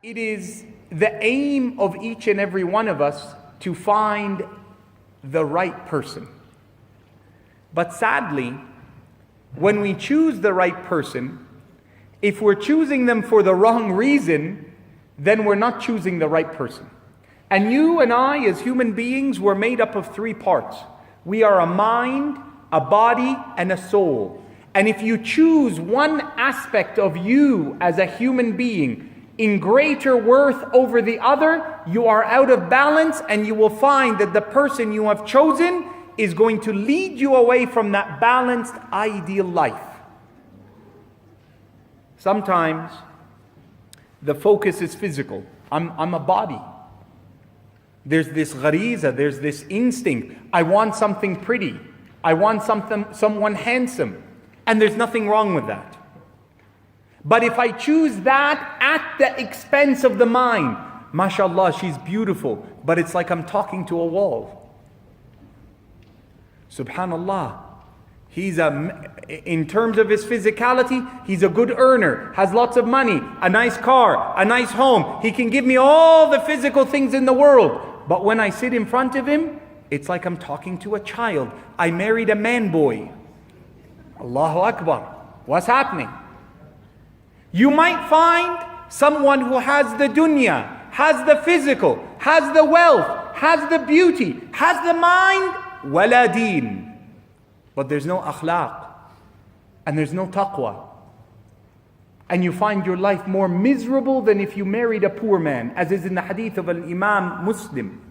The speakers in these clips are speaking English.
It is the aim of each and every one of us to find the right person. But sadly, when we choose the right person, if we're choosing them for the wrong reason, then we're not choosing the right person. And you and I, as human beings, we're made up of three parts. We are a mind, a body, and a soul. And if you choose one aspect of you as a human being in greater worth over the other, you are out of balance, and you will find that the person you have chosen is going to lead you away from that balanced, ideal life. Sometimes the focus is physical. I'm a body. There's this ghariza, there's this instinct. I want something pretty. I want someone handsome. And there's nothing wrong with that. But if I choose that at the expense of the mind, mashallah, she's beautiful, but it's like I'm talking to a wall. Subhanallah. In terms of his physicality, he's a good earner, has lots of money, a nice car, a nice home. He can give me all the physical things in the world. But when I sit in front of him, it's like I'm talking to a child. I married a man boy. Allahu Akbar. What's happening? You might find someone who has the dunya, has the physical, has the wealth, has the beauty, has the mind, wala deen. But there's no akhlaq, and there's no taqwa. And you find your life more miserable than if you married a poor man, as is in the hadith of Imam Muslim.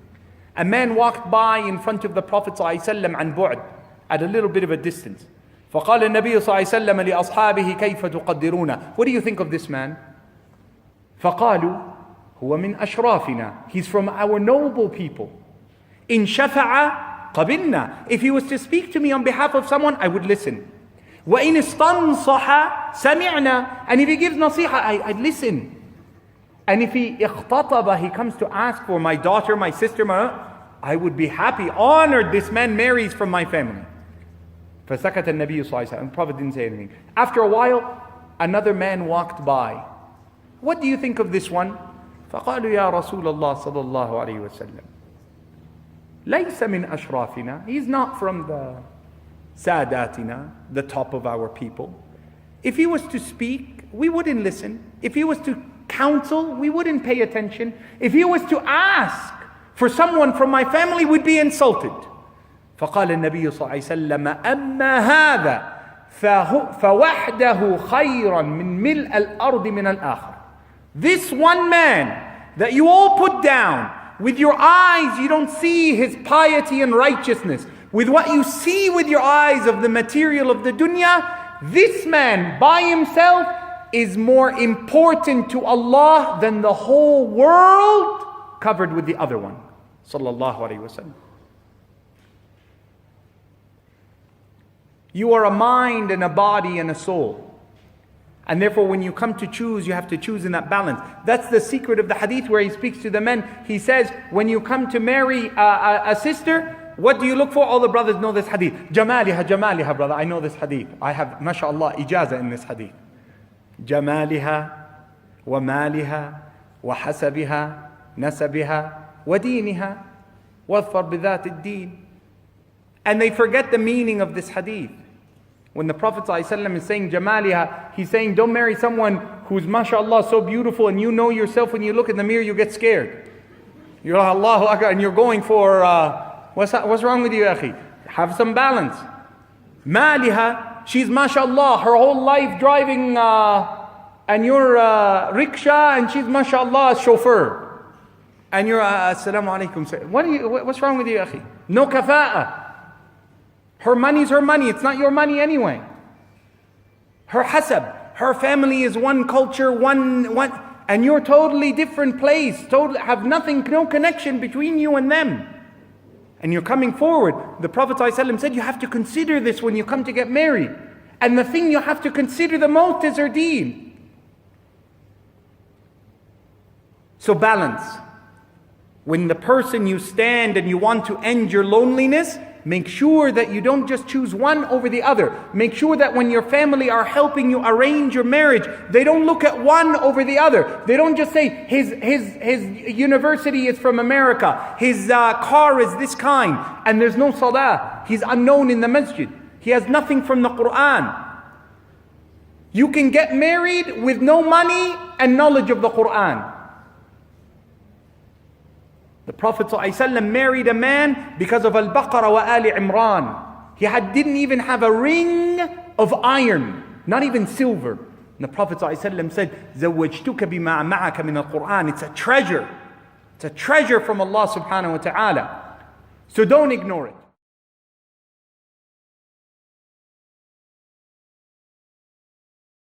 A man walked by in front of the Prophet ﷺ عن بعد, at a little bit of a distance. فقال النبي صلى الله عليه وسلم لأصحابه كيف تقدرونه. What do you think of this man? فقالوا هو من أشرافنا. He's from our noble people. إن شفع قبلنا. If he was to speak to me on behalf of someone, I would listen. وإن استنصح سمعنا. And if he gives nasiha, I'd listen. And if he اختطب, he comes to ask for my daughter, my sister, I would be happy, honored this man marries from my family. فسكت النبي صلى الله عليه وسلم. The Prophet didn't say anything. After a while, another man walked by. What do you think of this one? فقالوا يا رسول الله صلى الله عليه وسلم ليس من أشرافنا. He's not from the ساداتنا, the top of our people. If he was to speak, we wouldn't listen. If he was to counsel, we wouldn't pay attention. If he was to ask for someone from my family, we'd be insulted. فقال النبي صلى الله عليه وسلم أما هذا فوحده خيرا من ملء الأرض من الآخر. This one man that you all put down, with your eyes you don't see his piety and righteousness, with what you see with your eyes of the material of the dunya, this man by himself is more important to Allah than the whole world covered with the other one. Sallallahu alayhi wa sallam. You are a mind and a body and a soul. And therefore when you come to choose, you have to choose in that balance. That's the secret of the hadith where he speaks to the men. He says, when you come to marry a sister, what do you look for? All the brothers know this hadith. Jamaliha, jamaliha, brother. I know this hadith. I have, mashallah, ijaza in this hadith. Jamaliha, wa maliha, wa hasabiha, nasabiha, wa deeniha, wadfar bidhat ad-deen. And they forget the meaning of this hadith. When the Prophet ﷺ is saying jamaliha, he's saying don't marry someone who's mashallah so beautiful, and you know yourself when you look in the mirror you get scared. You're like Allahu Akbar, and you're going for what's wrong with you, akhi? Have some balance. Maliha, she's mashallah her whole life driving and you're rickshaw, and she's mashallah a chauffeur, and you're assalamu alaikum. What's wrong with you, akhi? No kafa'a. Her money's her money, it's not your money anyway. Her hasab, her family is one culture, one, and you're totally different place, have nothing, no connection between you and them. And you're coming forward. The Prophet ﷺ said you have to consider this when you come to get married. And the thing you have to consider the most is her deen. So balance. When the person you stand and you want to end your loneliness, Make sure that you don't just choose one over the other. Make sure that when your family are helping you arrange your marriage, they don't look at one over the other. They don't just say, his university is from America, his car is this kind, and there's no salah. He's unknown in the masjid. He has nothing from the Quran. You can get married with no money and knowledge of the Quran. The Prophet ﷺ married a man because of Al-Baqarah wa Ali Imran. He didn't even have a ring of iron, not even silver. And the Prophet ﷺ said, زَوَّجْتُكَ بِمَا مَعَكَ مِنَ الْقُرْآنِ. It's a treasure. It's a treasure from Allah subhanahu wa ta'ala. So don't ignore it.